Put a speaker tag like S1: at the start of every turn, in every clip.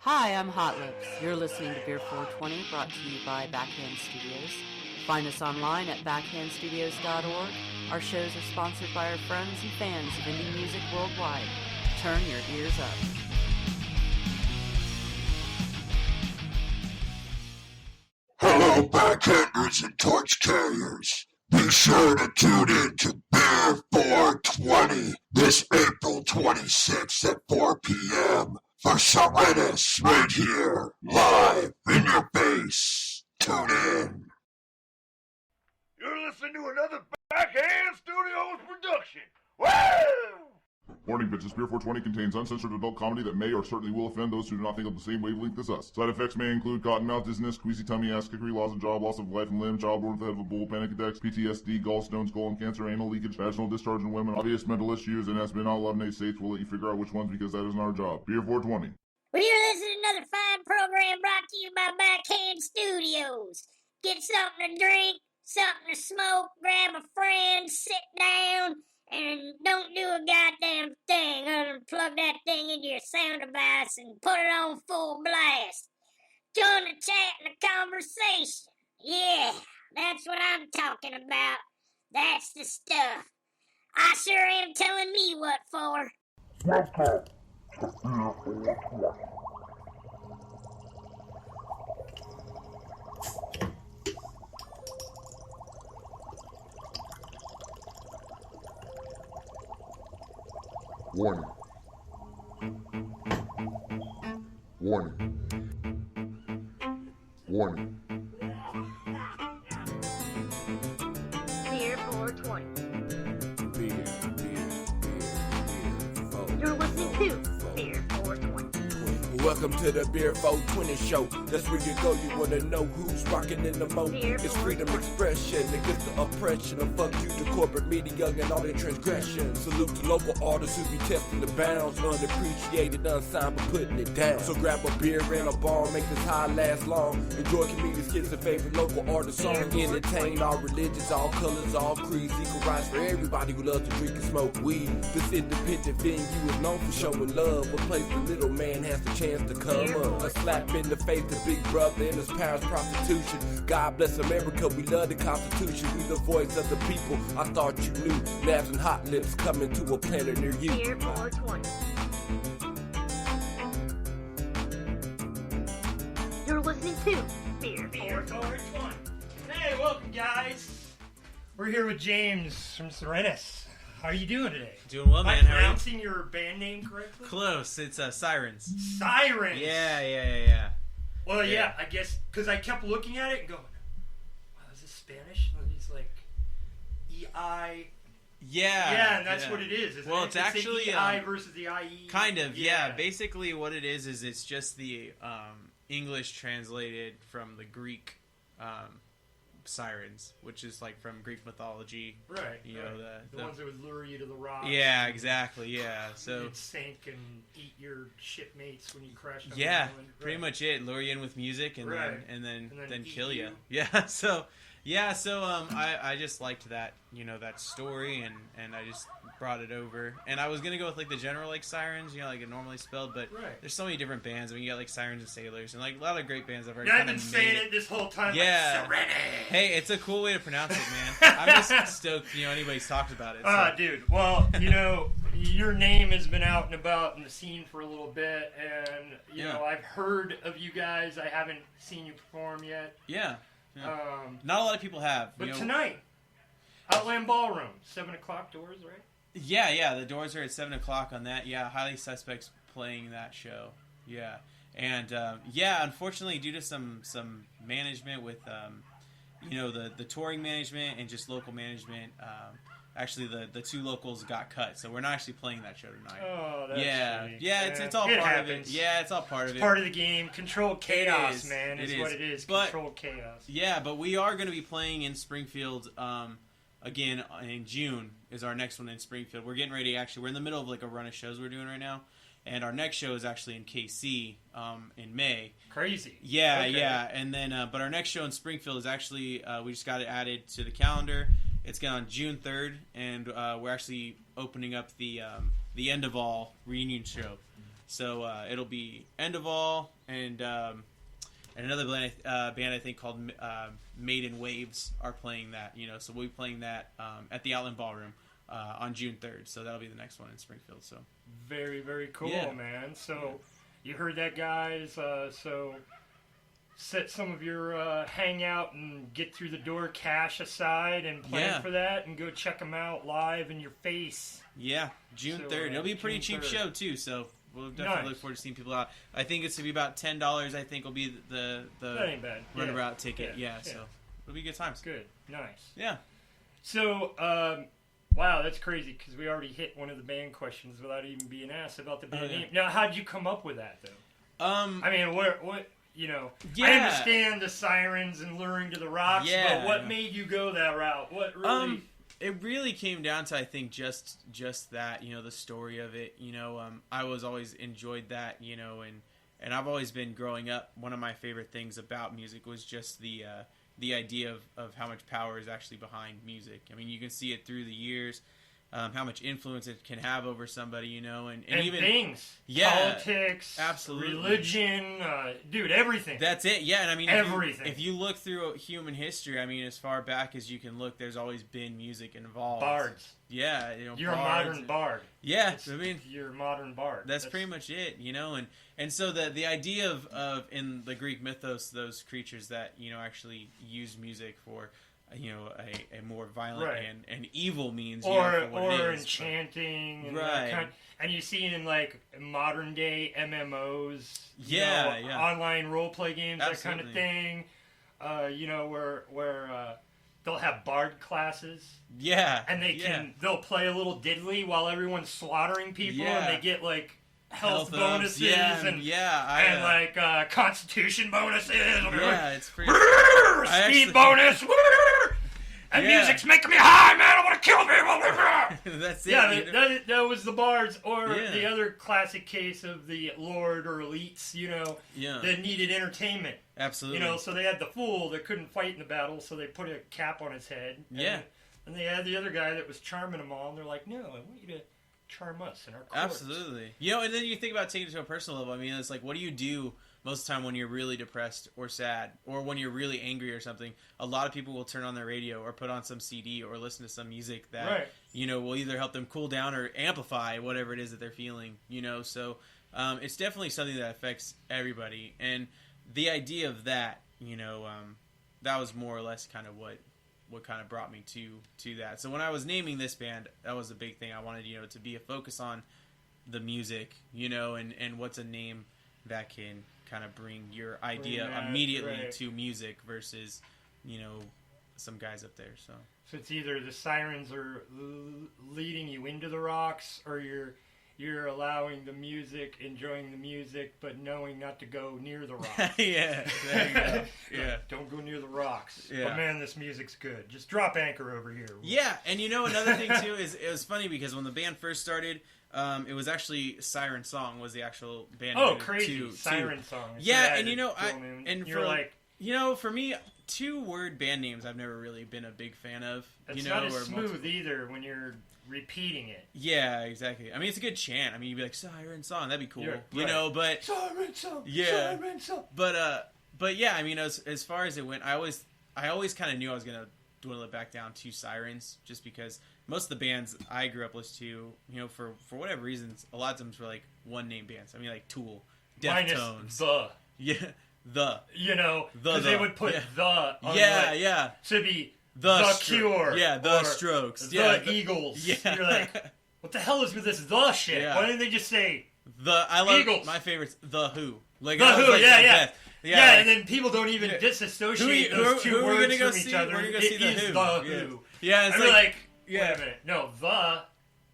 S1: Hi, I'm Hot Lips. You're listening to Beer420, brought to you by Backhand Studios. Find us online at backhandstudios.org. Our shows are sponsored by our friends and fans of indie music worldwide. Turn your ears up.
S2: Hello, backhanders and torch carriers. Be sure to tune in to Beer420 this April 26th at 4 p.m. for Seirines right here, live in your face. Tune in.
S3: You're listening to another Backhand Studios production. Woo!
S4: Warning, bitches. Beer420 contains uncensored adult comedy that may or certainly will offend those who do not think of the same wavelength as us. Side effects may include cotton mouth, dizziness, queasy tummy, ass kickery, loss of job, loss of life and limb, childborn with the head of a bull, panic attacks, PTSD, gallstones, colon cancer, anal leakage, vaginal discharge in women, obvious mental issues, and has been out 11 states. We'll let you figure out which ones because that isn't our job. Beer420.
S5: Well, you're listening to another fine program brought to you by Backhand Studios. Get something to drink, something to smoke, grab a friend, sit down, and don't do a goddamn thing other than plug that thing into your sound device and put it on full blast. Join the chat and the conversation. Yeah, that's what I'm talking about. That's the stuff. I sure am telling me what for.
S2: Warning. Warning. Warning.
S5: Beer 420.
S6: Beer.
S5: You're listening to Beer 420.
S6: Welcome to the Beer 420 show. That's where you go, you wanna know who's rocking in the mo.
S5: Beer
S6: It's freedom expression against the oppression of fuck you to corporate media and all their transgressions. Salute to local artists who be testing the bounds, unappreciated, unsigned, but putting it down. So grab a beer and a bar, make this high last long. Enjoy comedians, kids, and favorite local artist song. Entertain all religions, all colors, all creeds. Equal rights for everybody who loves to drink and smoke weed. This independent venue is known for showing love, a place the little man has the chance to come up. A slap in the face to Big Brother and his parents' prostitution. God bless America, we love the Constitution. We the voice of the people, I thought you knew. Labs and Hot Lips coming to a planet near you.
S5: Beer 420. You're listening to Beer 420.
S7: Hey, welcome guys. We're here with James from Seirines. How are you doing today?
S8: Doing well,
S7: Am I
S8: man. How are you?
S7: pronouncing your band name correctly?
S8: Close. It's Seirines.
S7: Seirines.
S8: Yeah.
S7: Well, yeah,
S8: Yeah.
S7: I guess because I kept looking at it and going, "Wow, is this Spanish?" And it's like E-I.
S8: Yeah,
S7: and that's what it is. Isn't
S8: Well,
S7: it?
S8: it's actually,
S7: the I versus the IE.
S8: Kind of, yeah. Basically, what it is it's just the English translated from the Greek sirens, which is like from Greek mythology.
S7: Right.
S8: You know,
S7: the ones that would lure you to the rocks.
S8: Yeah, exactly. Yeah. So
S7: You'd sink and eat your shipmates when you crashed. on
S8: yeah,
S7: the island.
S8: pretty
S7: Right.
S8: much it. Lure you in with music and
S7: Right.
S8: then
S7: eat
S8: kill you.
S7: you.
S8: Yeah. So I just liked that, you know, that story, and I just brought it over. And I was gonna go with like the general like sirens, you know, like it normally spelled, but
S7: Right.
S8: there's so many different bands. I mean, you got like Sirens and Sailors, and like a lot of great bands I've already
S7: Yeah, I've
S8: kind
S7: been
S8: of
S7: saying
S8: made
S7: it this whole time.
S8: Yeah.
S7: Like, Serenity.
S8: Hey, it's a cool way to pronounce it, man. I'm just stoked, you know, anybody's talked about it. So.
S7: Dude. Well, you know, your name has been out and about in the scene for a little bit, and you
S8: Yeah.
S7: know, I've heard of you guys. I haven't seen you perform yet.
S8: Yeah.
S7: Not
S8: a lot of people have.
S7: But
S8: you know.
S7: tonight, Outland Ballroom, 7 o'clock doors, right?
S8: Yeah, the doors are at 7 o'clock on that. Yeah, Highly Suspects playing that show. Yeah, and unfortunately, due to some management with, you know, the touring management and just local management, actually the two locals got cut, so we're not actually playing that show tonight.
S7: Oh, that's
S8: yeah,
S7: shitty.
S8: yeah, it's all
S7: it
S8: part
S7: happens.
S8: of it. Yeah, it's all part of it.
S7: Part of the game. Controlled chaos,
S8: is.
S7: man, is
S8: It
S7: what
S8: is.
S7: it is.
S8: But-
S7: Controlled chaos.
S8: Yeah, but we are going to be playing in Springfield again in June. Is our next one in Springfield. We're getting ready. Actually, we're in the middle of like a run of shows we're doing right now, and our next show is actually in KC in May.
S7: Crazy.
S8: Yeah,
S7: Okay.
S8: yeah, and then but our next show in Springfield is actually we just got it added to the calendar. It's going on June 3rd, and we're actually opening up the End of All reunion show. So it'll be End of All and another band I think called Maiden Waves are playing that. So we'll be playing that at the Outland Ballroom on June 3rd. So that'll be the next one in Springfield. So
S7: very, very cool,
S8: Yeah.
S7: man. So you heard that, guys. So set some of your hangout and get through the door cash aside and plan for that, and go check them out live in your face.
S8: Yeah, June 3rd. It'll be a pretty cheap show too. So we'll definitely look forward to seeing people out. I think it's gonna be about $10. I think will be the
S7: That ain't bad.
S8: runabout ticket. Yeah, so it'll be good times.
S7: Good, nice.
S8: Yeah.
S7: So, wow, that's crazy because we already hit one of the band questions without even being asked about the band name. Now, how'd you come up with that though? I mean, what? I understand the Sirens and Luring to the Rocks, but what made you go that route? What really?
S8: It really came down to, I think, just that, the story of it. I was always enjoyed that, and I've always been growing up. One of my favorite things about music was just the idea of how much power is actually behind music. I mean, you can see it through the years. How much influence it can have over somebody, and even
S7: things, politics,
S8: absolutely,
S7: religion, dude, everything.
S8: That's it, yeah. And I mean,
S7: everything.
S8: If you look through human history, I mean, as far back as you can look, there's always been music involved.
S7: Bards.
S8: Yeah,
S7: you're
S8: bards.
S7: a modern bard.
S8: Yeah, I mean,
S7: you're a modern bard.
S8: That's pretty much it, and so the idea of in the Greek mythos, those creatures that actually use music for a more violent and evil means,
S7: or
S8: is,
S7: enchanting, and
S8: right?
S7: And you see it in like modern day MMOs, online role play games,
S8: Absolutely.
S7: that kind of thing. Where they'll have bard classes, and they'll play a little diddly while everyone's slaughtering people, and they get like health bonuses and constitution bonuses.
S8: It's pretty.
S7: Speed bonus. And music's making me high, man. I want to kill people.
S8: That's it.
S7: Yeah, that was the bards, or the other classic case of the lord or elites, that needed entertainment.
S8: Absolutely.
S7: So they had the fool that couldn't fight in the battle, so they put a cap on his head. And they had the other guy that was charming them all, and they're like, no, I want you to charm us in our courts.
S8: Absolutely. And then you think about taking it to a personal level. I mean, it's like, what do you do most of the time when you're really depressed or sad, or when you're really angry or something? A lot of people will turn on their radio or put on some CD or listen to some music that will either help them cool down or amplify whatever it is that they're feeling. So it's definitely something that affects everybody. And the idea of that, that was more or less kind of what kind of brought me to that. So when I was naming this band, that was a big thing. I wanted to be a focus on the music, and what's a name that can kind of bring your idea immediately to music versus some guys up there. So
S7: it's either the Sirens are leading you into the rocks, or you're allowing the music, enjoying the music, but knowing not to go near the rocks.
S8: There you go. Yeah.
S7: Don't go near the rocks. Yeah. But man, this music's good. Just drop anchor over here.
S8: Yeah, and another thing too is it was funny because when the band first started, it was actually Siren Song was the actual band name.
S7: Oh, crazy. Siren Song.
S8: Yeah, and for me, 2-word band names I've never really been a big fan of.
S7: It's not as smooth either when you're repeating it.
S8: Yeah, exactly. I mean, it's a good chant. I mean, you'd be like, Siren Song, that'd be cool. But
S7: Siren Song,
S8: yeah.
S7: Siren Song.
S8: But yeah, I mean, as far as it went, I always kind of knew I was gonna dwindle it back down to Sirens, just because most of the bands I grew up listening to, for whatever reasons, a lot of them were like one name bands. I mean, like Tool, Deftones,
S7: because they would put the on so it'd be the Cure,
S8: the Strokes,
S7: the Eagles. Yeah. You're like, what the hell is with this the shit? Why didn't they just say
S8: I love
S7: Eagles?
S8: My favorite's The Who. Like,
S7: the Who,
S8: yeah,
S7: and then people don't even disassociate those two words from each other.
S8: We're gonna go see The Who.
S7: The Who.
S8: Yeah, it's
S7: like, wait a minute. No, the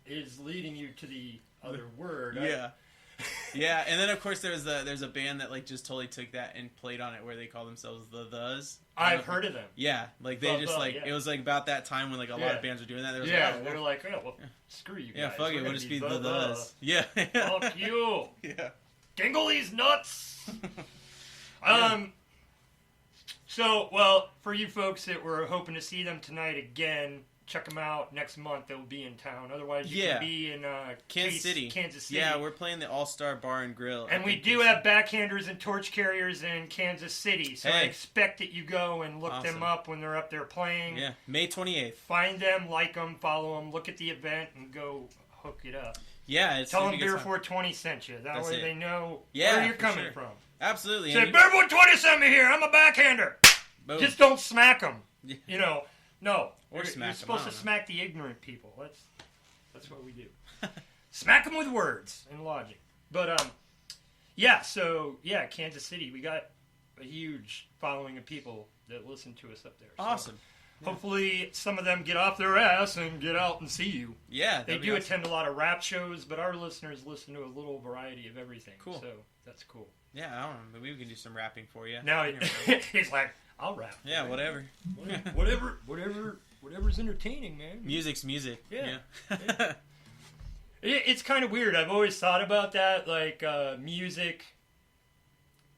S7: is leading you to the other word.
S8: Yeah. Yeah, and then of course there's a band that like just totally took that and played on it, where they call themselves the Thes.
S7: I've heard of them.
S8: Yeah, like they just it was like about that time when like a lot of bands were doing that. They
S7: were like, oh well, screw you guys.
S8: Yeah, fuck it, we'll just be the Thes. Yeah.
S7: Fuck you.
S8: Yeah.
S7: Dingle these nuts. So, well, for you folks that were hoping to see them tonight again, check them out next month. They'll be in town. Otherwise, you
S8: Yeah.
S7: can be in
S8: Kansas City. Yeah, we're playing the All-Star Bar and Grill.
S7: And we do have backhanders and torch carriers in Kansas City, so I expect that you go and look them up when they're up there playing.
S8: Yeah, May 28th.
S7: Find them, like them, follow them, look at the event, and go hook it up.
S8: Yeah,
S7: tell them Beer420 sent you. That way they know where you're coming from.
S8: Absolutely.
S7: Say, Beer420 sent me here. I'm a backhander. Boom. Just don't smack them. Yeah. You know, no. You're supposed to smack the ignorant people. That's what we do. Smack them with words and logic. But Kansas City, we got a huge following of people that listen to us up there.
S8: Awesome.
S7: So hopefully some of them get off their ass and get out and see you.
S8: Yeah,
S7: they do attend a lot of rap shows, but our listeners listen to a little variety of everything.
S8: Cool.
S7: So that's cool.
S8: Yeah, I don't know. Maybe we can do some rapping for you.
S7: Now he's like, I'll rap.
S8: Yeah, whatever.
S7: Whatever's entertaining, man.
S8: Music's music.
S7: Yeah. It's kind of weird. I've always thought about that, like music,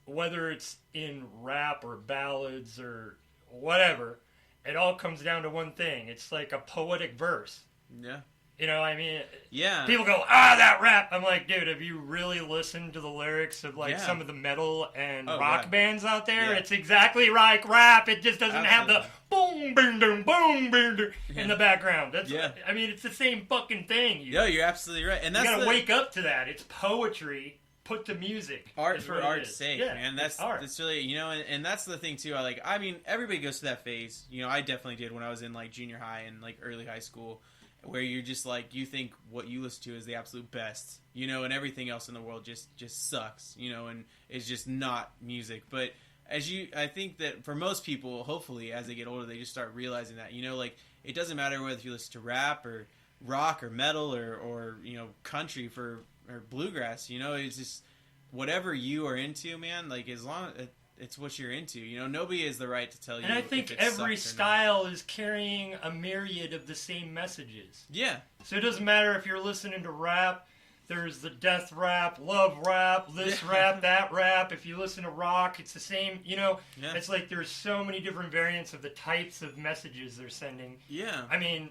S7: whether it's in rap or ballads or whatever, it all comes down to one thing. It's like a poetic verse.
S8: Yeah.
S7: You know, I mean,
S8: yeah.
S7: People go, that rap. I'm like, dude, have you really listened to the lyrics of like some of the metal and rock bands out there? Yeah. It's exactly like rap. It just doesn't have the boom, boom, boom, boom, boom in the background. That's, I mean, it's the same fucking thing.
S8: You're absolutely right. And that's
S7: you gotta wake up to that. It's poetry put to music.
S8: Art for art's sake, man. That's art. That's really, you know, and that's the thing too. I mean, everybody goes through that phase. You know, I definitely did when I was in like junior high and like early high school, where you're just like, you think what you listen to is the absolute best, you know, and everything else in the world just sucks, you know, and it's just not music. But I think that for most people, hopefully, as they get older, they just start realizing that, you know, like, it doesn't matter whether you listen to rap or rock or metal or you know, country or bluegrass, you know, it's just whatever you are into, man, like, as long as it's what you're into. You know, nobody has the right to tell you.
S7: And I think every style is carrying a myriad of the same messages.
S8: Yeah.
S7: So it doesn't matter if you're listening to rap. There's the death rap, love rap, this rap, that rap. If you listen to rock, it's the same. You know, it's like there's so many different variants of the types of messages they're sending.
S8: Yeah.
S7: I mean,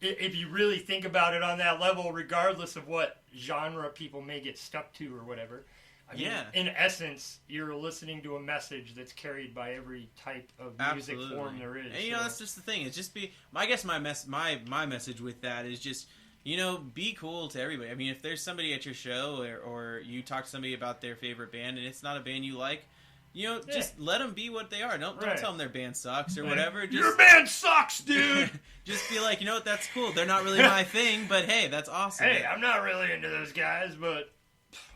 S7: if you really think about it on that level, regardless of what genre people may get stuck to or whatever, I mean, in essence, you're listening to a message that's carried by every type of music form there is.
S8: And you know, that's just the thing. It's just I guess my message with that is just, you know, be cool to everybody. I mean, if there's somebody at your show or you talk to somebody about their favorite band and it's not a band you like, you know, just let them be what they are. Don't tell them their band sucks or whatever. Just,
S7: your band sucks, dude!
S8: Just be like, you know what, that's cool. They're not really my thing, but hey, that's awesome.
S7: Hey, I'm not really into those guys, but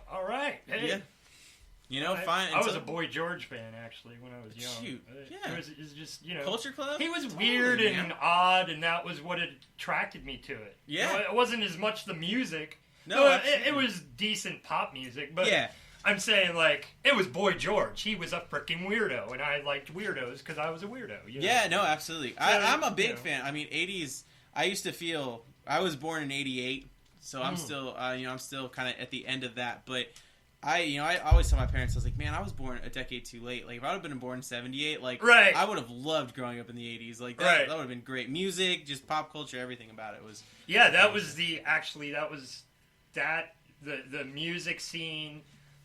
S7: all right. Hey.
S8: Yeah. You know, fine.
S7: I was a Boy George fan, actually, when I was young.
S8: Shoot.
S7: Yeah. It was just, you know.
S8: Culture Club?
S7: He was weird and odd, and that was what attracted me to it.
S8: Yeah.
S7: You know, it wasn't as much the music.
S8: No,
S7: it was decent pop music, but I'm saying, like, it was Boy George. He was a freaking weirdo, and I liked weirdos because I was a weirdo. You know?
S8: Yeah, no, absolutely. I'm a big fan. I mean, 80s, I used to feel, I was born in 88, so I'm still, I'm still kind of at the end of that, but I always tell my parents, I was like, man, I was born a decade too late. Like, if I would have been born in 78, like, I would have loved growing up in the 80s. Like, that would have been great. Music, just pop culture, everything about it was...
S7: Yeah, that was the music scene,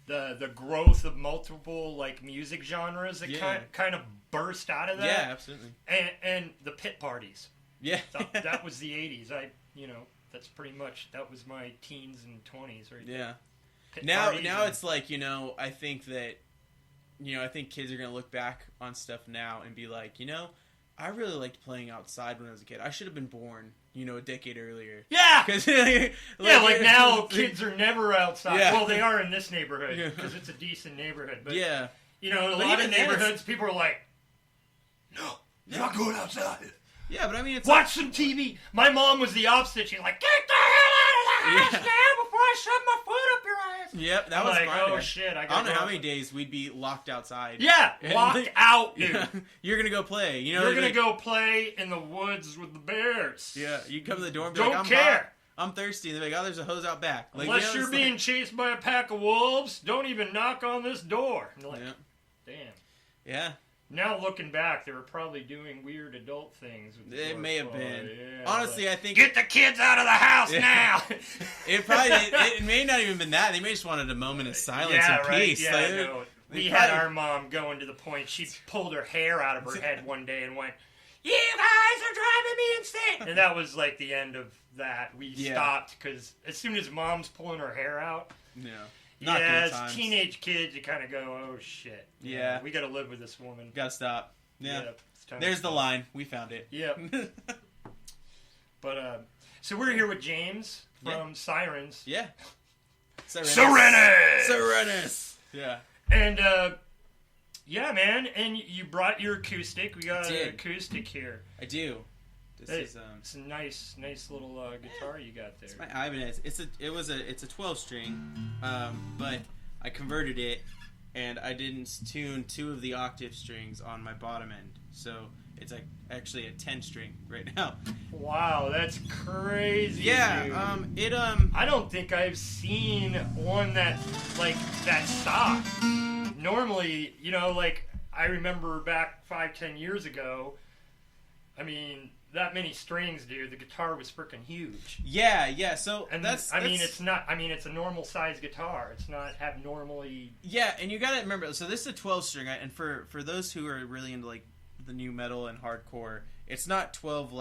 S7: the growth of multiple, like, music genres that kind of burst out of that.
S8: Yeah, absolutely.
S7: And the pit parties.
S8: Yeah.
S7: that was the 80s. That's pretty much, that was my teens and 20s right there.
S8: Yeah. Now it's like, you know, I think that, you know, I think kids are going to look back on stuff now and be like, you know, I really liked playing outside when I was a kid. I should have been born, you know, a decade earlier.
S7: Yeah!
S8: Like
S7: now kids are never outside. Yeah. Well, they are in this neighborhood because it's a decent neighborhood. But, you know, in a lot of neighborhoods, people are like, no, you're not going outside.
S8: Yeah, but I mean,
S7: watch some TV. My mom was the opposite. She's like, get the hell out of the house now before I shove my foot up your ass.
S8: Yep, that was
S7: like,
S8: fine.
S7: Oh shit! I
S8: don't know how many days we'd be locked outside.
S7: Yeah, locked out, dude.
S8: You're gonna go play. You know,
S7: you're gonna go play in the woods with the bears.
S8: Yeah, you come to the door and be
S7: don't
S8: like, I'm
S7: care.
S8: I'm thirsty. And they're like, oh, there's a hose out back. Like,
S7: unless you're being chased by a pack of wolves, don't even knock on this door. And like, damn.
S8: Yeah.
S7: Now looking back, they were probably doing weird adult things. With
S8: It may have been.
S7: Yeah,
S8: Honestly, I think...
S7: Get the kids out of the house now!
S8: It may not even been that. They may just wanted a moment of silence and peace.
S7: Yeah,
S8: like,
S7: no. We had our mom going to the point, she pulled her hair out of her head one day and went, "You guys are driving me insane!" And that was like the end of that. We stopped, because as soon as mom's pulling her hair out...
S8: Not good
S7: as
S8: times.
S7: Teenage kids, you kind of go, "Oh shit!
S8: Yeah,
S7: we got to live with this woman.
S8: Gotta stop." Yeah,
S7: it's time
S8: there's
S7: to
S8: the
S7: stop.
S8: line. We found it.
S7: Yep. But so we're here with James from Seirines.
S8: Yeah.
S7: Seirines.
S8: Yeah.
S7: And yeah, man. And you brought your acoustic. We got an acoustic here.
S8: I do. This is
S7: it's a nice little guitar you got there.
S8: It's my Ibanez. It's a 12 string, but I converted it, and I didn't tune 2 of the octave strings on my bottom end, so it's actually a 10 string right now.
S7: Wow, that's crazy.
S8: Yeah,
S7: dude. I don't think I've seen one that stock. Normally, like I remember back 5-10 years ago. I mean, that many strings, dude. The guitar was freaking huge.
S8: Yeah. So
S7: it's not. I mean, it's a normal size guitar. It's not abnormally.
S8: Yeah, and you gotta remember. So this is a 12 string, and for those who are really into like the new metal and hardcore, it's not 12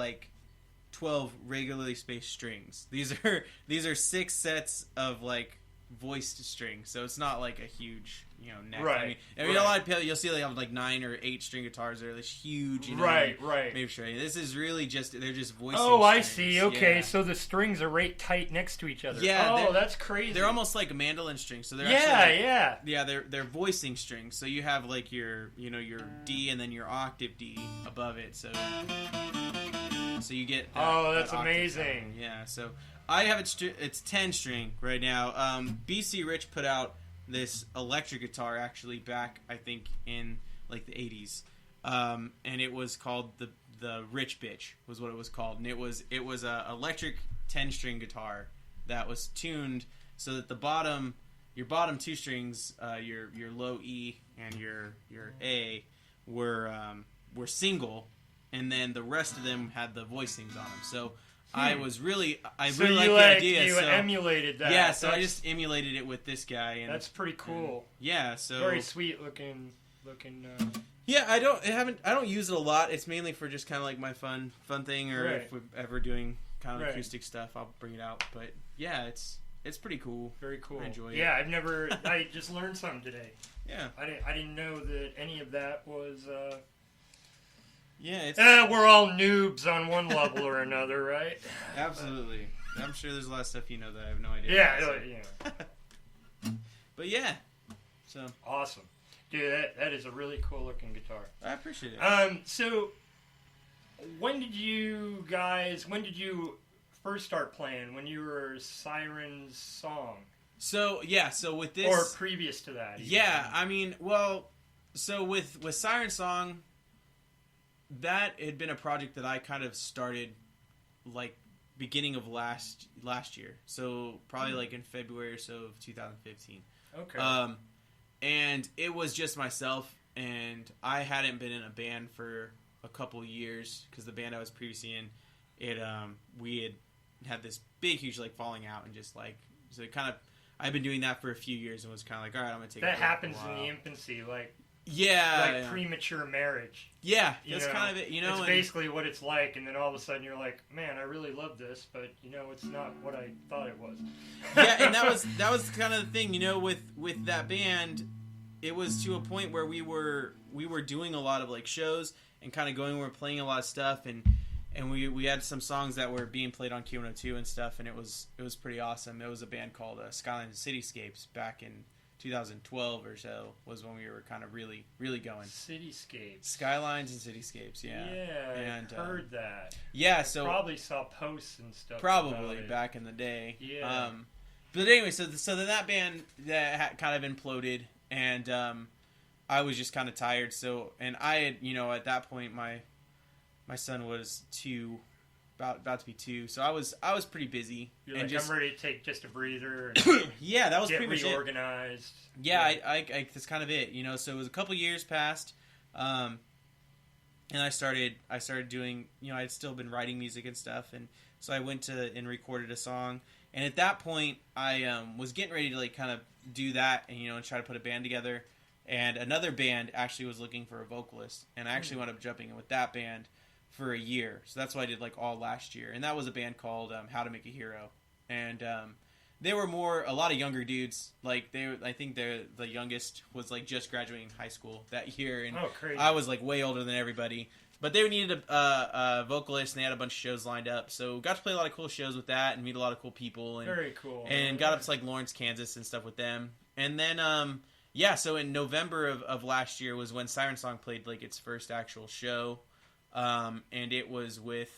S8: regularly spaced strings. These are 6 sets of like voiced strings. So it's not like a huge neck.
S7: Right.
S8: I mean a lot of people you'll see they have like 9 or 8 string guitars. They're this huge.
S7: Right.
S8: Maybe sure. This is really they're just voicing.
S7: Oh, I
S8: strings.
S7: see. Okay,
S8: yeah.
S7: So the strings are right tight next to each other.
S8: Yeah.
S7: Oh, that's crazy.
S8: They're almost like mandolin strings. So they're they're voicing strings. So you have like your your D and then your octave D above it. So you get.
S7: That's
S8: that
S7: amazing.
S8: Sound. Yeah. So I have it's 10 string right now. BC Rich put out this electric guitar actually back I think in like the 80s, and it was called the Rich Bitch was what it was called, and it was a electric 10 string guitar that was tuned so that your bottom 2 strings, your low E and your A were single, and then the rest of them had the voicings on them. So I really liked the idea.
S7: You emulated that.
S8: Yeah, so I just emulated it with this guy. And
S7: that's pretty cool.
S8: Yeah, so
S7: very sweet looking.
S8: Yeah, I don't use it a lot. It's mainly for just kind of like my fun thing, or if we're ever doing kind of acoustic stuff, I'll bring it out. But yeah, it's pretty cool.
S7: Very cool.
S8: I enjoy it.
S7: Yeah, I just learned something today.
S8: Yeah,
S7: I didn't know that any of that was.
S8: Yeah,
S7: we're all noobs on one level or another, right?
S8: Absolutely. I'm sure there's a lot of stuff that I have no idea.
S7: Yeah.
S8: But yeah, so
S7: awesome, dude. That is a really cool looking guitar.
S8: I appreciate it.
S7: So when did you first start playing? When you were Siren's song?
S8: So with this,
S7: or previous to that?
S8: Yeah, I mean, so with Siren Song. That had been a project that I kind of started like beginning of last year. So probably like in February or so of 2015.
S7: Okay.
S8: And it was just myself, and I hadn't been in a band for a couple years because the band I was previously in, we had this big, huge like falling out, and just like so it kind of I've been doing that for a few years and was kind of like, all right, I'm gonna take
S7: that happens in the infancy, like.
S8: Yeah,
S7: like premature marriage.
S8: Yeah, that's kind of it.
S7: It's basically what it's like, and then all of a sudden you're like, "Man, I really love this," but it's not what I thought it was.
S8: Yeah, and that was kind of the thing, with that band. It was to a point where we were doing a lot of like shows and kind of we were playing a lot of stuff, and we had some songs that were being played on Q102 and stuff, and it was pretty awesome. It was a band called Skylines and Cityscapes back in 2012 or so was when we were kind of really, really going.
S7: Cityscapes.
S8: Skylines and Cityscapes, yeah.
S7: Yeah, and, I heard that.
S8: Yeah, so...
S7: probably saw posts and stuff
S8: probably, back in the day.
S7: Yeah.
S8: But anyway, so then that band that had kind of imploded, and I was just kind of tired, so... And I had, at that point, my son was 2... About to be 2, so I was pretty busy.
S7: You're like, I'm ready to take just a breather.
S8: And yeah, that was
S7: get
S8: pretty much
S7: reorganized.
S8: Yeah, I that's kind of it. So it was a couple years passed. And I started doing, I'd still been writing music and stuff, and so I went and recorded a song. And at that point, I was getting ready to like kind of do that and and try to put a band together. And another band actually was looking for a vocalist, and I actually wound up jumping in with that band for a year. So that's what I did like all last year, and that was a band called How to Make a Hero. And they were a lot of younger dudes. Like I think the youngest was like just graduating high school that year, and
S7: crazy.
S8: I was like way older than everybody. But they needed a vocalist, and they had a bunch of shows lined up. So got to play a lot of cool shows with that, and meet a lot of cool people. And,
S7: very cool.
S8: And got up to like Lawrence, Kansas, and stuff with them. And then so in November of last year was when Siren Song played like its first actual show, and it was with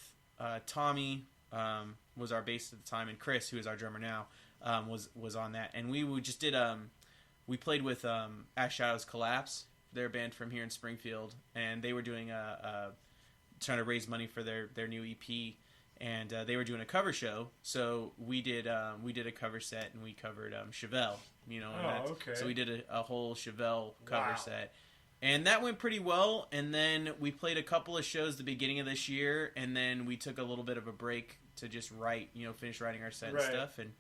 S8: Tommy. Was our bassist at the time, and Chris, who is our drummer now, was on that. And we just did we played with Ash Shadows Collapse, their band from here in Springfield, and they were doing trying to raise money for their new EP, and they were doing a cover show. So we did a cover set, and we covered Chevelle, So we did a whole Chevelle cover set. And that went pretty well, and then we played a couple of shows the beginning of this year, and then we took a little bit of a break to just write, finish writing our set and stuff. And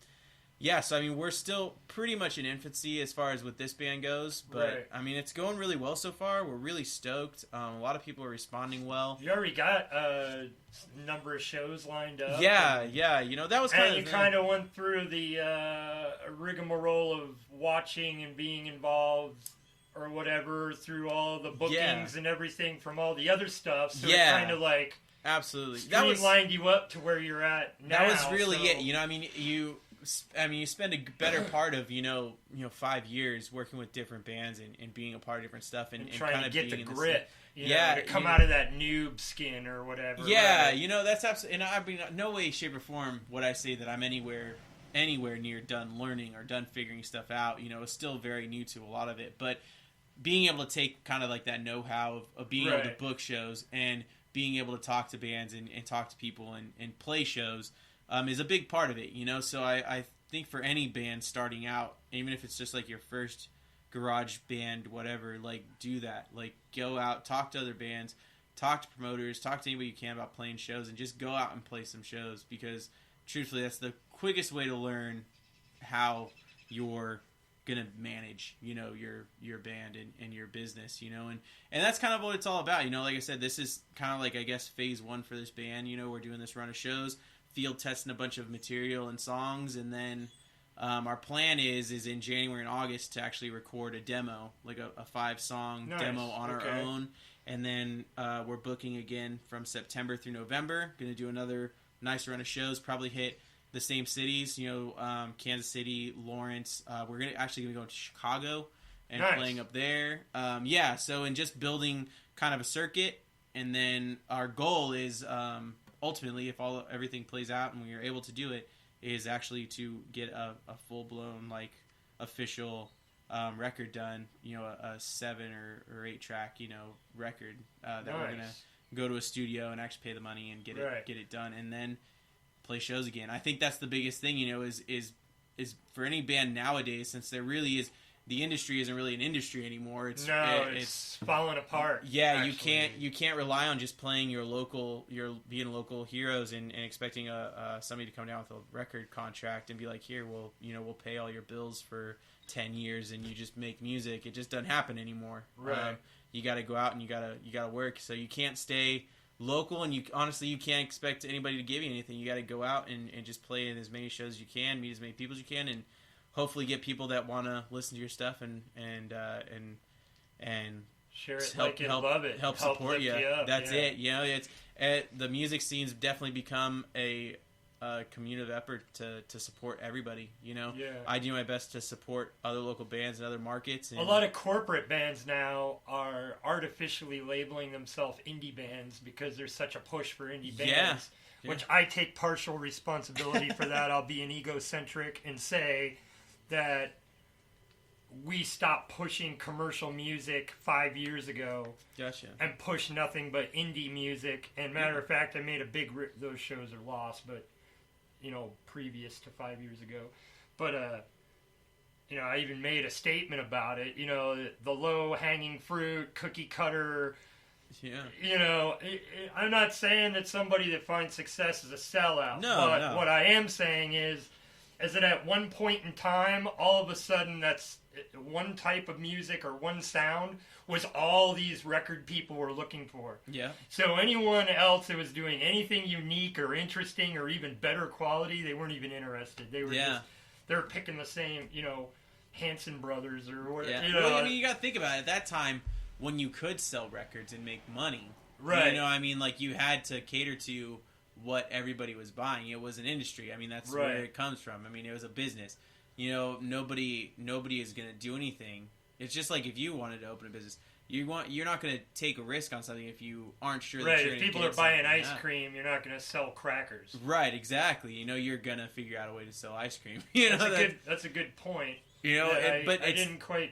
S8: yeah, so I mean, we're still pretty much in infancy as far as what this band goes, but I mean, it's going really well so far. We're really stoked. A lot of people are responding well.
S7: You already got a number of shows lined up.
S8: Yeah, that was kind of...
S7: And you kind of went through the rigmarole of watching and being involved or whatever through all the bookings and everything from all the other stuff. So it kind of like
S8: absolutely
S7: streamlined you up to where you're at now.
S8: That was really it. You spend a better part of 5 years working with different bands and being a part of different stuff and
S7: trying
S8: kind
S7: to
S8: of
S7: get the
S8: being
S7: grit. To come out of that noob skin or whatever.
S8: Yeah, that's absolutely. And I mean, no way, shape, or form would I say that I'm anywhere near done learning or done figuring stuff out. It's still very new to a lot of it, but being able to take kind of like that know-how of being able to book shows and being able to talk to bands and talk to people and play shows is a big part of it, So I think for any band starting out, even if it's just like your first garage band, whatever, like do that. Like go out, talk to other bands, talk to promoters, talk to anybody you can about playing shows, and just go out and play some shows, because truthfully that's the quickest way to learn how you're gonna manage your band and your business, and that's kind of what it's all about. Like I said, this is kind of like, I guess, phase one for this band. We're doing this run of shows, field testing a bunch of material and songs, and then our plan is in January and August to actually record a demo, like a 5-song demo on our own. And then we're booking again from September through November. Gonna do another nice run of shows, probably hit the same cities, Kansas City, Lawrence. We're gonna go to Chicago and playing up there. And just building kind of a circuit, and then our goal is ultimately, if everything plays out and we are able to do it, is actually to get a full blown like official record done. A 7 or 8 track record that we're gonna go to a studio and actually pay the money and get it done, and then play shows again. I think that's the biggest thing, is for any band nowadays, since there really is, the industry isn't really an industry anymore. It's falling apart. Yeah, actually. You can't rely on just playing being local heroes and expecting somebody to come down with a record contract and be like, here, we'll pay all your bills for 10 years and you just make music. It just doesn't happen anymore. Right. You got to go out and you got to work. So you can't stay local, and you can't expect anybody to give you anything. You got to go out and just play in as many shows as you can, meet as many people as you can, and hopefully get people that want to listen to your stuff and
S7: share it, help
S8: support you.
S7: Up,
S8: That's it. It's the music scene's definitely become a community effort to support everybody. I do my best to support other local bands and other markets. And
S7: a lot of corporate bands now are artificially labeling themselves indie bands because there's such a push for indie bands, which I take partial responsibility for that. I'll be an egocentric and say that we stopped pushing commercial music 5 years ago.
S8: Gotcha.
S7: And pushed nothing but indie music. And matter of fact, I made a big... those shows are lost, but... previous to 5 years ago. But you know, I even made a statement about it. You know, the low-hanging fruit, cookie cutter.
S8: Yeah.
S7: You know, I'm not saying that somebody that finds success is a sellout.
S8: No,
S7: but
S8: no.
S7: what I am saying is that at one point in time, all of a sudden, that's one type of music or one sound was all these record people were looking for.
S8: Yeah.
S7: So anyone else that was doing anything unique or interesting or even better quality, they weren't even interested. They were just, they were picking the same, you know, Hanson Brothers or whatever.
S8: Yeah.
S7: You know,
S8: Well, I mean, you got to think about it. At that time, when you could sell records and make money,
S7: right?
S8: You know, I mean, like you had to cater to what everybody was buying. It was an industry. I mean, that's where it comes from. I mean, it was a business. You know, nobody is gonna do anything. It's just like if you wanted to open a business, you're not gonna take a risk on something if you aren't sure.
S7: Right.
S8: That you're
S7: if
S8: gonna
S7: people
S8: get
S7: are buying
S8: something
S7: ice
S8: out.
S7: cream, you're not gonna sell crackers.
S8: Right. Exactly. You know, you're gonna figure out a way to sell ice cream. You know,
S7: that's a good point.
S8: You know,
S7: but I didn't quite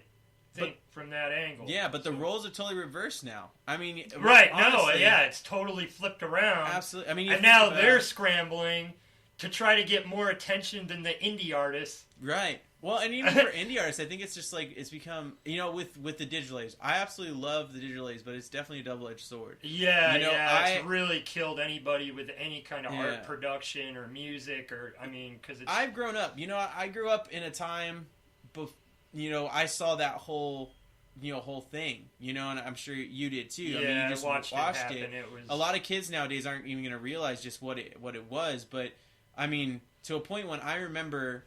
S7: think from that angle.
S8: Yeah, but the roles are totally reversed now. I mean,
S7: right?
S8: honestly,
S7: It's totally flipped around.
S8: Absolutely. I mean,
S7: and now they're scrambling to try to get more attention than the indie artists.
S8: Right. Well, and even for indie artists, I think it's just like it's become, you know, with the digital age. I absolutely love the digital age, but it's definitely a double-edged sword.
S7: Yeah,
S8: you know,
S7: it's really killed anybody with any kind of art production or music or because it's.
S8: I've grown up. You know, I grew up in a time, you know, I saw that whole thing. You know, and I'm sure you did too.
S7: Yeah,
S8: I mean, you just
S7: watched
S8: it.
S7: It was...
S8: A lot of kids nowadays aren't even going to realize just what it was. But I mean, to a point when I remember.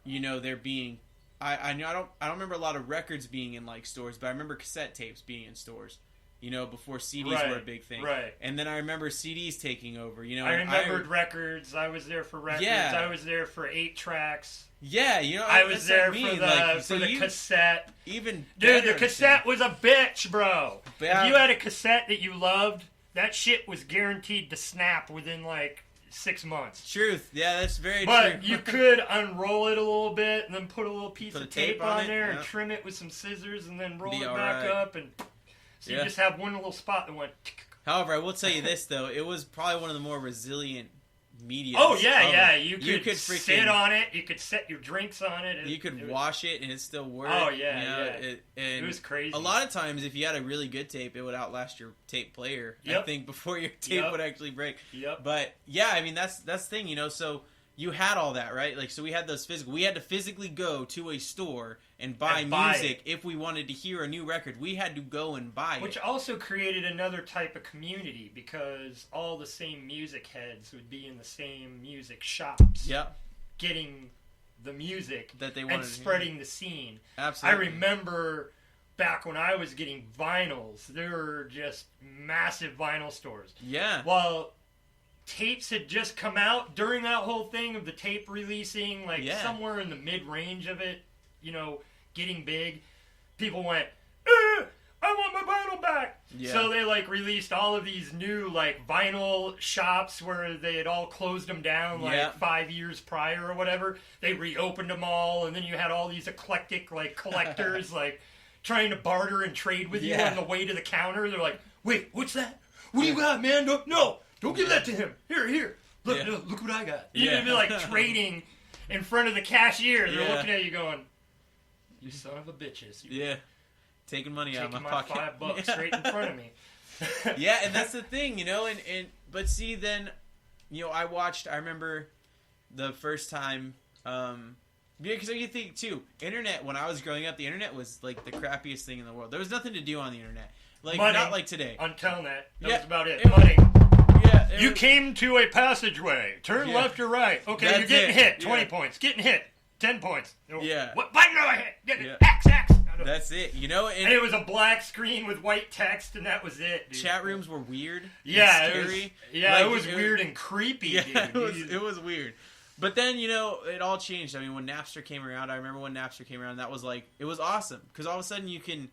S8: You know, there being, I don't remember a lot of records being in like stores, but I remember cassette tapes being in stores. You know, before CDs were a big thing.
S7: Right.
S8: And then I remember CDs taking over. You know,
S7: I remembered records. I was there for records.
S8: Yeah.
S7: I was there for 8 tracks.
S8: Yeah, you know,
S7: I was there for the cassette.
S8: Even
S7: dude, the cassette was a bitch, bro.
S8: Yeah.
S7: If you had a cassette that you loved, that shit was guaranteed to snap within like 6 months.
S8: Truth. Yeah, that's very true.
S7: But you could unroll it a little bit and then put a little piece of tape on there and
S8: yeah.
S7: trim it with some scissors and then roll
S8: Be
S7: it
S8: all
S7: back
S8: right.
S7: up. And so you just have one little spot that went...
S8: However, I will tell you this, though. It was probably one of the more resilient media.
S7: Oh, yeah. You could
S8: freaking
S7: sit on it. You could set your drinks on it.
S8: You could wash it and it still worked.
S7: Oh, yeah,
S8: you know,
S7: yeah. It was crazy.
S8: A lot of times, if you had a really good tape, it would outlast your tape player.
S7: Yep.
S8: I think before your tape would actually break.
S7: Yep.
S8: But yeah, I mean that's the thing, you know. So you had all that, right? Like, so we had those physical. We had to physically go to a store and buy music if we wanted to hear a new record. We had to go and buy it.
S7: Which also created another type of community because all the same music heads would be in the same music shops.
S8: Yep.
S7: Getting the music
S8: that they wanted
S7: and spreading the scene.
S8: Absolutely.
S7: I remember back when I was getting vinyls, there were just massive vinyl stores.
S8: Yeah.
S7: Well, tapes had just come out during that whole thing of the tape releasing, like somewhere in the mid-range of it, you know, getting big. People went, I want my vinyl back.
S8: Yeah.
S7: So they like released all of these new like vinyl shops where they had all closed them down like 5 years prior or whatever. They reopened them all, and then you had all these eclectic like collectors like trying to barter and trade with you on the way to the counter. They're like, wait, what's that? What do you got, man? No, don't give that to him. Here. Look what I got. You'd be like trading in front of the cashier. They're looking at you going, you son of a bitches.
S8: Taking money out of my
S7: pocket. $5 straight in front of me.
S8: Yeah, and that's the thing, you know, but see, then, you know, I remember the first time, because you think, too, internet, when I was growing up, the internet was, like, the crappiest thing in the world. There was nothing to do on the internet. Like,
S7: Money.
S8: not like today.
S7: On Telnet. That was about it. Money.
S8: Yeah.
S7: You came to a passageway. Turn left or right. Okay,
S8: That's
S7: you're getting hit. 20
S8: Yeah.
S7: points. Getting hit. 10 points.
S8: Yeah.
S7: What button do I hit? Get
S8: Yeah.
S7: it. X.
S8: That's it, you know?
S7: And it was a black screen with white text, and that was it, dude.
S8: Chat rooms were weird.
S7: Yeah,
S8: and scary.
S7: It was weird and creepy,
S8: yeah,
S7: dude.
S8: It was weird. But then, you know, it all changed. I mean, when Napster came around, I remember when Napster came around, that was like, it was awesome. Because all of a sudden you can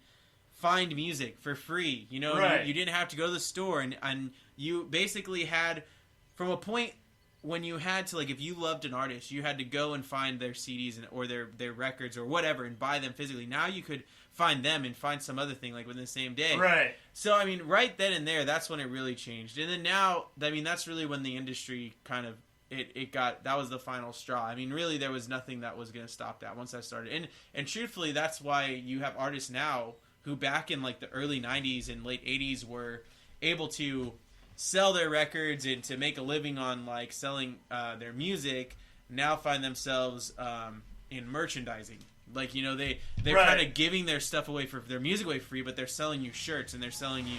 S8: find music for free. You know,
S7: right.
S8: you didn't have to go to the store. And you basically had, from a point when you had to, like, if you loved an artist, you had to go and find their CDs or their records or whatever and buy them physically. Now you could find them and find some other thing, like, within the same day.
S7: Right.
S8: So, I mean, right then and there, that's when it really changed. And then now, I mean, that's really when the industry kind of that was the final straw. I mean, really, there was nothing that was going to stop that once I started. And truthfully, that's why you have artists now who back in like the early 90s and late 80s were able to sell their records and to make a living on like selling their music, now find themselves in merchandising. Like, you know, they're kind of giving their stuff away for their music away for free, but they're selling you shirts and they're selling you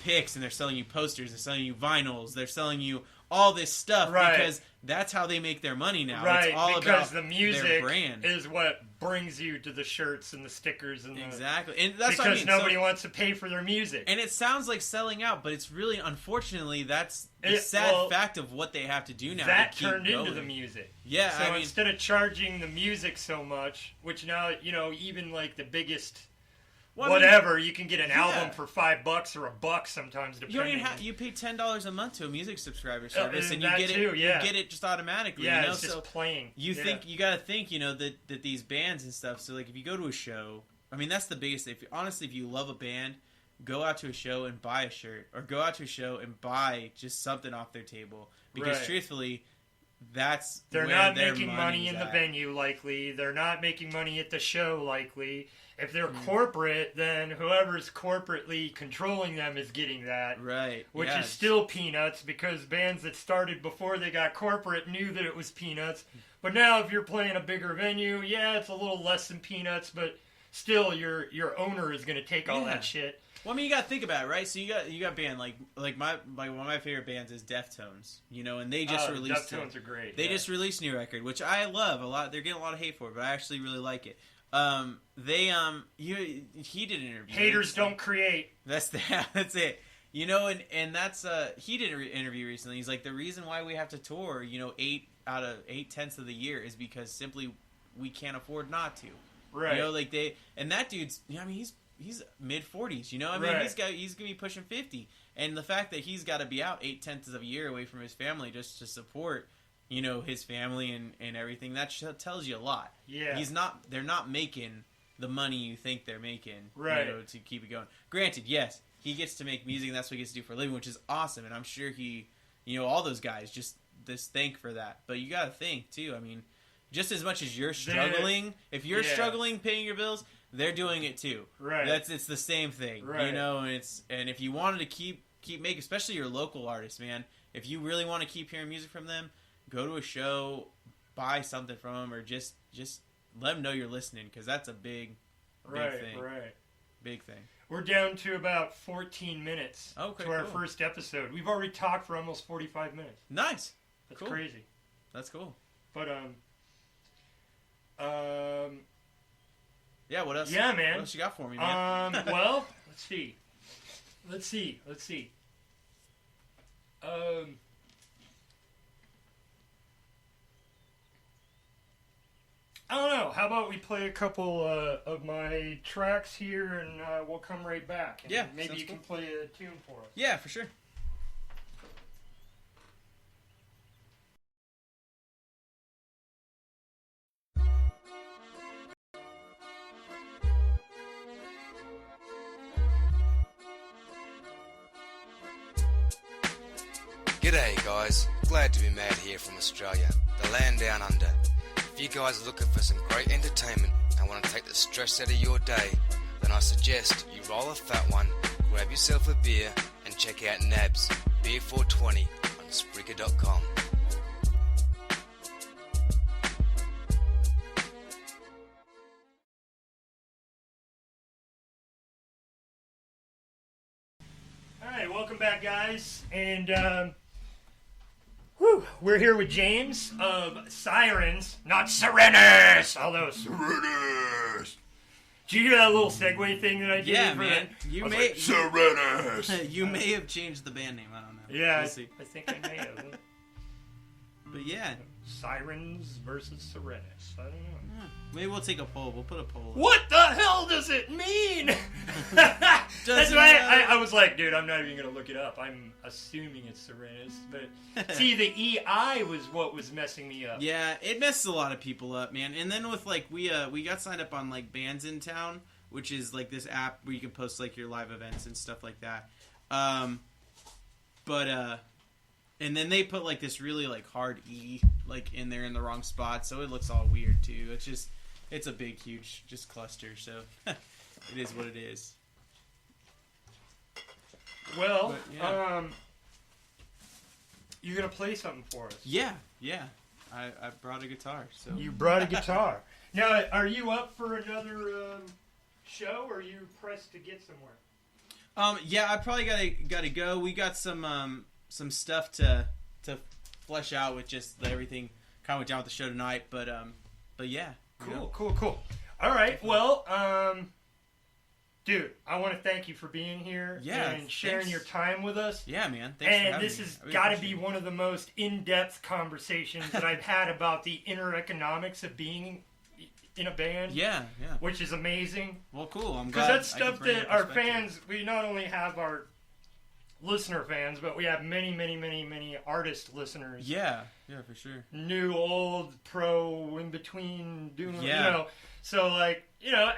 S8: picks and they're selling you posters, they're selling you vinyls, they're selling you all this stuff because that's how they make their money now.
S7: Right,
S8: it's all
S7: because
S8: about
S7: the music
S8: their brand
S7: is what brings you to the shirts and the stickers and
S8: exactly. And that's
S7: because
S8: what I mean.
S7: Nobody wants to pay for their music.
S8: And it sounds like selling out, but it's really, unfortunately, that's the sad fact of what they have to do now.
S7: That
S8: to keep
S7: turned
S8: going.
S7: into the music.
S8: Yeah,
S7: so
S8: I mean,
S7: instead of charging the music so much, which now, you know, even like the biggest you can get an album for $5 or $1 sometimes, depending.
S8: You pay $10 a month to a music subscriber service, and you get
S7: too,
S8: it. You get it just automatically.
S7: Yeah,
S8: you know?
S7: it's just playing.
S8: You got to think, you know, that these bands and stuff. So like, if you go to a show, I mean, that's the biggest. Honestly, if you love a band, go out to a show and buy a shirt, or go out to a show and buy just something off their table. Because truthfully, they're
S7: not making money in the venue. Likely, they're not making money at the show. Likely. If they're corporate, then whoever's corporately controlling them is getting that.
S8: Right.
S7: Which is still peanuts, because bands that started before they got corporate knew that it was peanuts. But now if you're playing a bigger venue, it's a little less than peanuts, but still your owner is going to take all that shit.
S8: Well, I mean, you got to think about it, right? So you got band like one of my favorite bands is Deftones, you know, and they just released
S7: Deftones are great.
S8: They just released a new record, which I love a lot. They're getting a lot of hate for it, but I actually really like it. He did an interview.
S7: Haters don't create.
S8: That's it. You know, and that's he did an interview recently. He's like, the reason why we have to tour, you know, 8 out of 8/10 of the year is because simply we can't afford not to.
S7: Right.
S8: You know, like and that dude's, you know, I mean, he's mid-40s, you know? I mean, he's going to be pushing 50. And the fact that he's got to be out 8/10 of a year away from his family just to support, you know, his family and everything, that tells you a lot.
S7: Yeah.
S8: They're not making the money you think they're making,
S7: right,
S8: you know, to keep it going. Granted, yes, he gets to make music, and that's what he gets to do for a living, which is awesome. And I'm sure he, you know, all those guys just thank for that. But you got to think, too. I mean, just as much as you're struggling, if you're struggling paying your bills, they're doing it too.
S7: Right.
S8: It's the same thing.
S7: Right.
S8: You know, and if you wanted to keep making, especially your local artists, man, if you really want to keep hearing music from them, go to a show, buy something from them, or just let them know you're listening, because that's a big thing.
S7: Right.
S8: Big thing.
S7: We're down to about 14 minutes
S8: to
S7: our first episode. We've already talked for almost 45 minutes.
S8: Nice.
S7: That's crazy.
S8: That's cool.
S7: But
S8: yeah, what else?
S7: Yeah, man.
S8: What else you got for me, man?
S7: Well, let's see. I don't know. How about we play a couple of my tracks here, and we'll come right back. And maybe you can play a tune for us.
S8: Yeah, for sure.
S9: G'day guys, glad to be mad here from Australia, the land down under. If you guys are looking for some great entertainment and want to take the stress out of your day, then I suggest you roll a fat one, grab yourself a beer, and check out Nabs, Beer420 on Spreaker.com.
S7: Alright, welcome back, guys. And, we're here with James of Seirines, not Seirines, although Seirines. Did you hear that little segue thing that I did?
S8: Yeah, man. You may
S2: Seirines.
S8: You may have changed the band name. I don't know.
S7: Yeah,
S8: we'll see.
S7: I think I may have.
S8: But yeah,
S7: Sirens versus Seirines. I don't know.
S8: Maybe we'll take a poll. We'll put a poll.
S7: What the hell does it mean? That's why I was like, dude, I'm not even gonna look it up. I'm assuming it's Seirines, but see, the EI was what was messing me up.
S8: Yeah, it messes a lot of people up, man. And then with like we got signed up on like Bands in Town, which is like this app where you can post like your live events and stuff like that. And then they put like this really like hard E like in there in the wrong spot, so it looks all weird too. It's a big, huge just cluster. So it is what it is.
S7: Well,
S8: But, yeah.
S7: You're gonna play something for us.
S8: Yeah. I brought a guitar. So
S7: You brought a guitar. Now, are you up for another show, or are you pressed to get somewhere?
S8: Yeah, I probably gotta go. We got some stuff to flesh out with just everything kind of went down with the show tonight, but yeah.
S7: Cool. All right, well, dude, I want to thank you for being here and sharing
S8: thanks.
S7: your time with us.
S8: Yeah, man. Thanks for
S7: and
S8: having
S7: this
S8: me.
S7: has
S8: I really
S7: got to
S8: appreciate
S7: be
S8: it.
S7: one of the most in-depth conversations that I've had about the inner economics of being in a band.
S8: Yeah.
S7: Which is amazing.
S8: Well, cool. I'm
S7: Because
S8: glad
S7: that's
S8: I could
S7: stuff
S8: bring
S7: that
S8: that
S7: our
S8: perspective.
S7: fans, we not only have our listener fans, but we have many artist listeners.
S8: Yeah, for sure.
S7: New, old, pro, in between, doing,
S8: Yeah.
S7: So, like,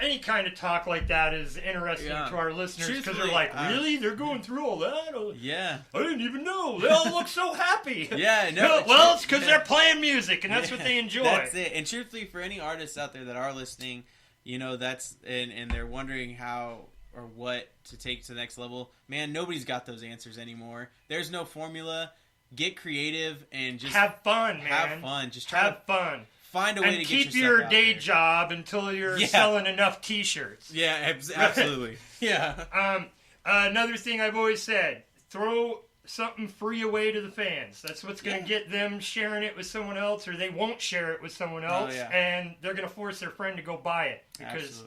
S7: any kind of talk like that is interesting
S8: Yeah.
S7: to our listeners because they're
S8: Truthfully,
S7: like, really? They're going through all that?
S8: Yeah.
S7: I didn't even know. They all look so happy.
S8: Yeah, no.
S7: Well, it's because they're playing music, and that's what they enjoy.
S8: That's it. And truthfully, for any artists out there that are listening, that's and they're wondering how or what to take to the next level. Man, nobody's got those answers anymore. There's no formula. Get creative and just
S7: have fun, man.
S8: Have fun. Just try
S7: have fun.
S8: Find a way to
S7: keep
S8: get
S7: your
S8: yourself
S7: day
S8: out there.
S7: job until you're selling enough T-shirts.
S8: Yeah, absolutely. Yeah.
S7: Another thing I've always said: throw something free away to the fans. That's what's going to get them sharing it with someone else, or they won't share it with someone else, and they're going to force their friend to go buy it because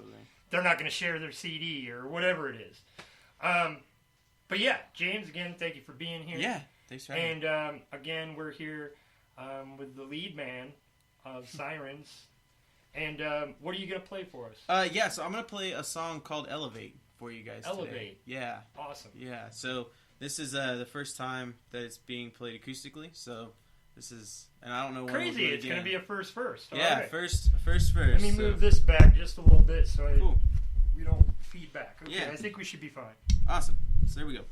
S7: they're not going to share their CD or whatever it is. But yeah, James, again, thank you for being here.
S8: Yeah, thanks for having me.
S7: And again, we're here with the lead man of Seirines. And what are you going to play for us?
S8: So I'm going to play a song called Elevate for you guys
S7: Elevate.
S8: today. Yeah.
S7: Awesome.
S8: Yeah, so this is the first time that it's being played acoustically, so this is, and I don't know when
S7: Crazy,
S8: we'll do it
S7: it's going to be a first.
S8: Yeah,
S7: All right.
S8: first.
S7: Let me move this back just a little bit so we don't feed back. Okay,
S8: Yeah.
S7: I think we should be fine.
S8: Awesome. So there we go.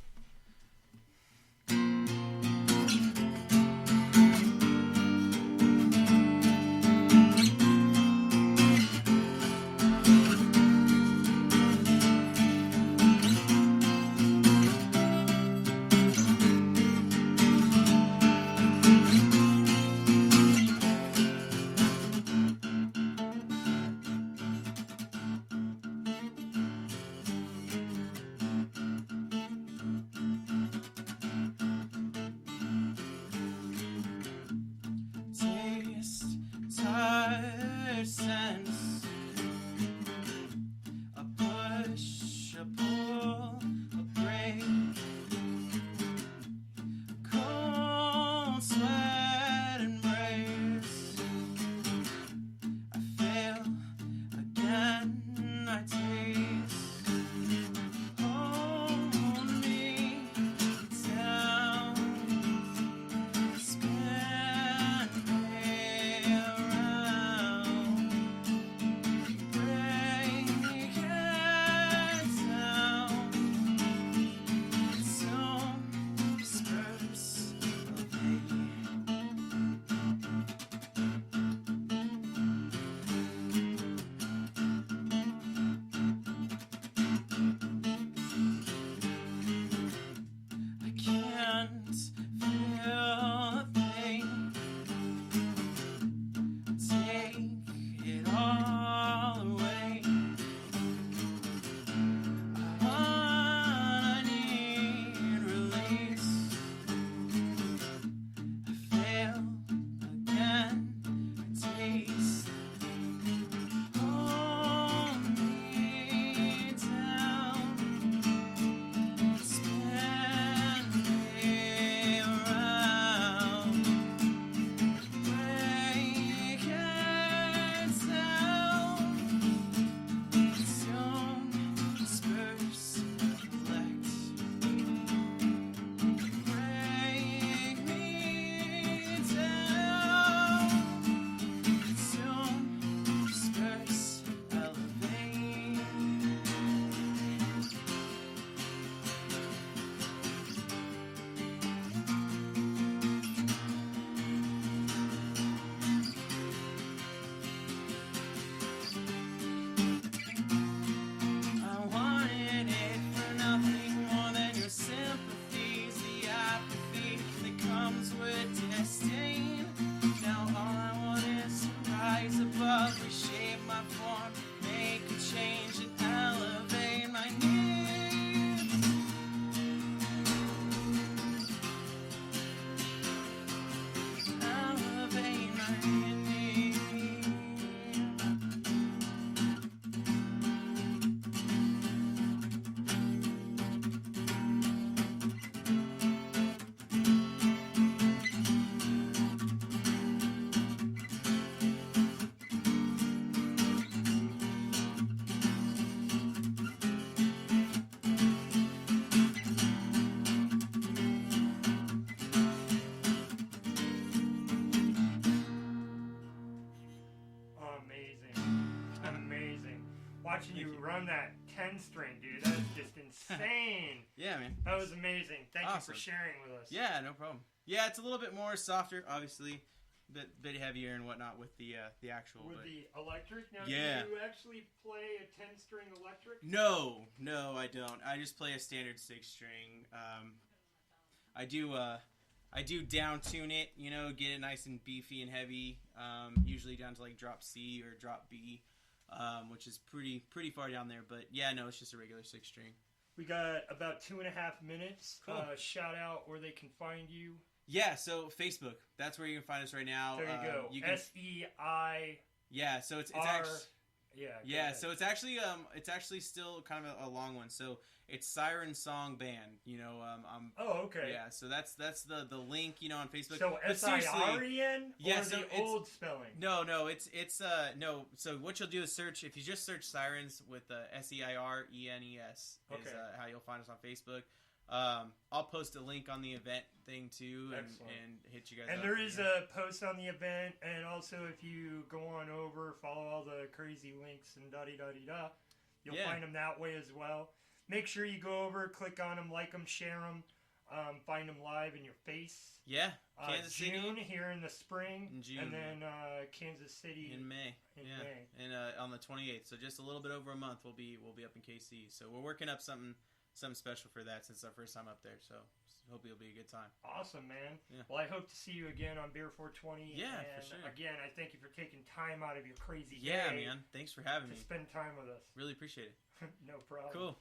S8: my form, make a change and elevate my needs. Elevate my needs.
S7: Amazing. Watching you run that 10-string, dude, that was just insane.
S8: Yeah, man.
S7: That was amazing. Thank you
S8: Awesome.
S7: for sharing with us.
S8: Yeah, no problem. Yeah, it's a little bit more softer, obviously, bit heavier and whatnot with the actual.
S7: With the electric? Now,
S8: Yeah.
S7: do you actually play a 10-string electric?
S8: No, I don't. I just play a standard 6-string. I do down tune it, get it nice and beefy and heavy. Usually down to like drop C or drop B, which is pretty far down there. But yeah, no, it's just a regular 6-string.
S7: We got about 2.5 minutes.
S8: Cool.
S7: Shout out where they can find you.
S8: Yeah, so Facebook. That's where you can find us right now.
S7: There you go.
S8: You can,
S7: SEI.
S8: Yeah, so it's
S7: R.
S8: actually.
S7: Yeah.
S8: Yeah, so it's actually still kind of a long one. So it's Siren Song Band.
S7: Oh, okay.
S8: Yeah, so that's the link on Facebook.
S7: So
S8: But seriously,
S7: SIREN
S8: yeah,
S7: or
S8: so
S7: the old spelling?
S8: No, it's no. So what you'll do is search. If you just search Sirens with SEIRENES,
S7: Okay.
S8: is how you'll find us on Facebook. I'll post a link on the event thing too, and hit you guys.
S7: And
S8: up.
S7: there is a post on the event, and also if you go on over, follow all the crazy links and da-di-da-di-da, you'll find them that way as well. Make sure you go over, click on them, like them, share them, find them live in your face.
S8: Yeah, Kansas
S7: June
S8: City
S7: here in the spring,
S8: in June,
S7: and then Kansas City
S8: in May. And on the 28th, so just a little bit over a month, we'll be up in KC. So we're working up something special for that since it's our first time up there. So hope it'll be a good time.
S7: Awesome, man.
S8: Yeah.
S7: Well, I hope to see you again on Beer420.
S8: Yeah,
S7: and
S8: for sure.
S7: Again, I thank you for taking time out of your crazy
S8: Yeah,
S7: day.
S8: man. Thanks for having
S7: to
S8: me.
S7: spend time with us.
S8: Really appreciate it.
S7: No problem.
S8: Cool.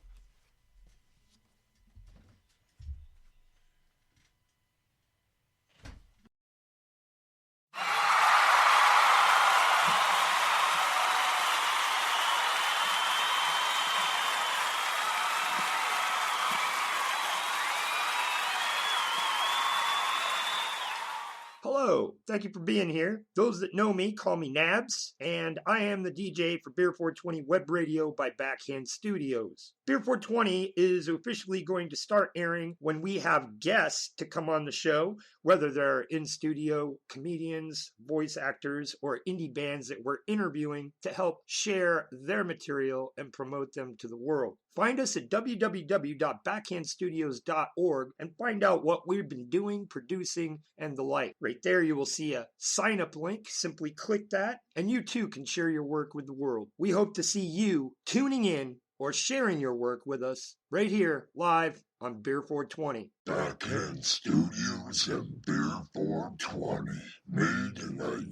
S10: Hello, thank you for being here. Those that know me call me Nabs, and I am the DJ for Beer420 Web Radio by Backhand Studios. Beer420 is officially going to start airing when we have guests to come on the show, whether they're in-studio comedians, voice actors, or indie bands that we're interviewing to help share their material and promote them to the world. Find us at www.backhandstudios.org and find out what we've been doing, producing, and the like. Right there you will see a sign-up link. Simply click that, and you too can share your work with the world. We hope to see you tuning in or sharing your work with us right here, live on Beer420.
S2: Backhand Studios and Beer420, made in the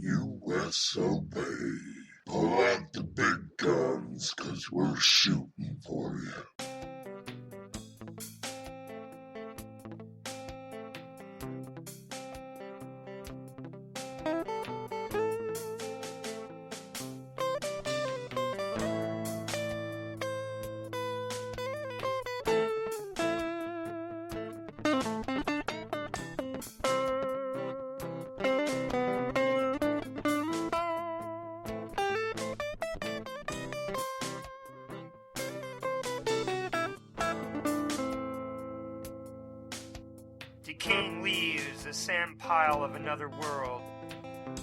S2: US of A. Pull out the big guns, 'cause we're shooting for you.
S7: Decaying leaves, a sand pile of another world.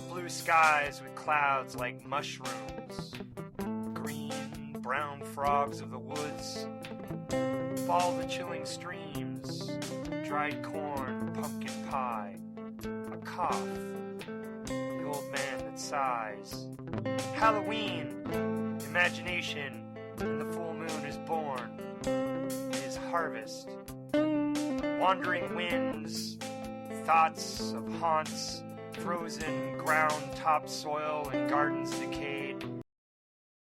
S7: Blue skies with clouds like mushrooms. Green, brown frogs of the woods. Fall the chilling streams. Dried corn, pumpkin pie. A cough. The old man that sighs. Halloween, imagination, and the full moon is born. It is harvest. Wandering winds, thoughts of haunts, frozen ground, topsoil, and gardens decayed.